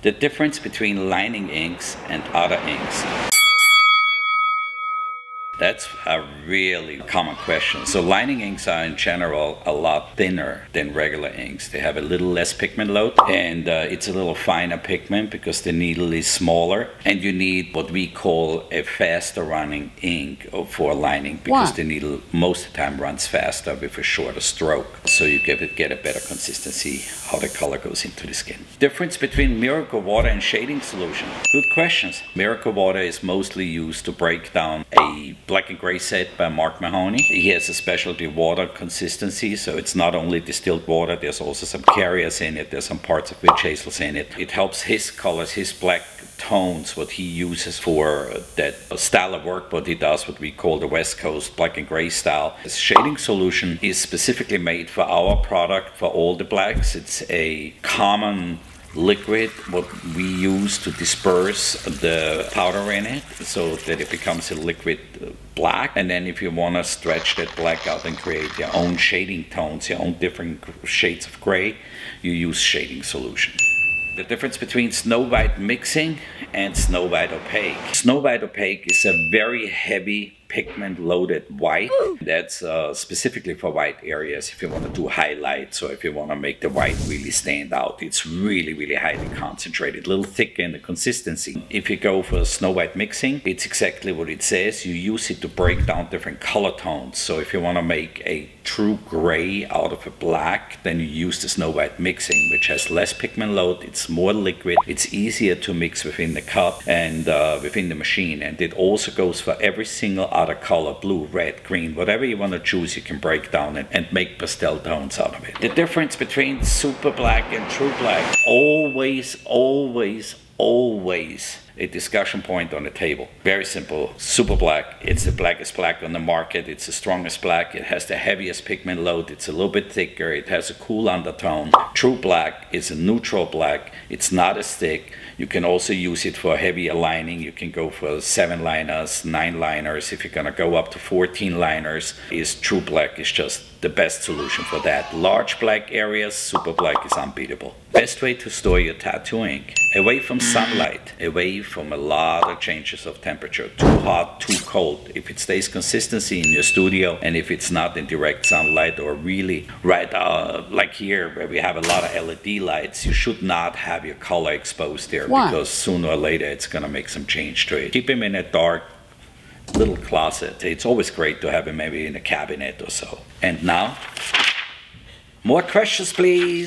The difference between lining inks and other inks. That's a really common question. So lining inks are in general a lot thinner than regular inks. They have a little less pigment load, and it's a little finer pigment because the needle is smaller, and you need what we call a faster running ink for lining because the needle most of the time runs faster with a shorter stroke. So you get a better consistency how the color goes into the skin. Difference between Miracle Water and shading solution. Good questions. Miracle Water is mostly used to break down a black and gray set by Mark Mahoney. He has a specialty water consistency, so it's not only distilled water, there's also some carriers in it, there's some parts of witch hazels in it. It helps his colors, his black tones, what he uses for that style of work, what he does, what we call the West Coast black and gray style. This shading solution is specifically made for our product, for all the blacks. It's a common liquid what we use to disperse the powder in it so that it becomes a liquid black, and then if you want to stretch that black out and create your own shading tones, your own different shades of gray, you use shading solution. The difference between Snow White mixing and Snow White opaque. Snow White opaque is a very heavy pigment loaded white that's specifically for white areas. If you want to do highlights or if you want to make the white really stand out, it's really highly concentrated, a little thicker in the consistency. If you go for Snow White mixing, it's exactly what it says. You use it to break down different color tones. So if you want to make a true gray out of a black, then you use the Snow White mixing, which has less pigment load, it's more liquid, it's easier to mix within the cup and within the machine, and it also goes for every single other color, blue, red, green, whatever you want to choose, you can break down and make pastel tones out of it. The difference between super black and true black, always a discussion point on the table. Very simple. Super black, it's the blackest black on the market, it's the strongest black, it has the heaviest pigment load, it's a little bit thicker, it has a cool undertone. True black is a neutral black, it's not as thick. You can also use it for heavier lining. You can go for 7 liners, 9 liners. If you're gonna go up to 14 liners, True Black is just the best solution for that. Large black areas, Super Black is unbeatable. Best way to store your tattoo ink: away from sunlight, away from a lot of changes of temperature, too hot, too cold. If it stays consistency in your studio, and if it's not in direct sunlight or really right like here where we have a lot of LED lights, you should not have your color exposed there. Because sooner or later it's gonna make some change to it. Keep him in a dark little closet. It's always great to have him maybe in a cabinet or so. And now, more questions please.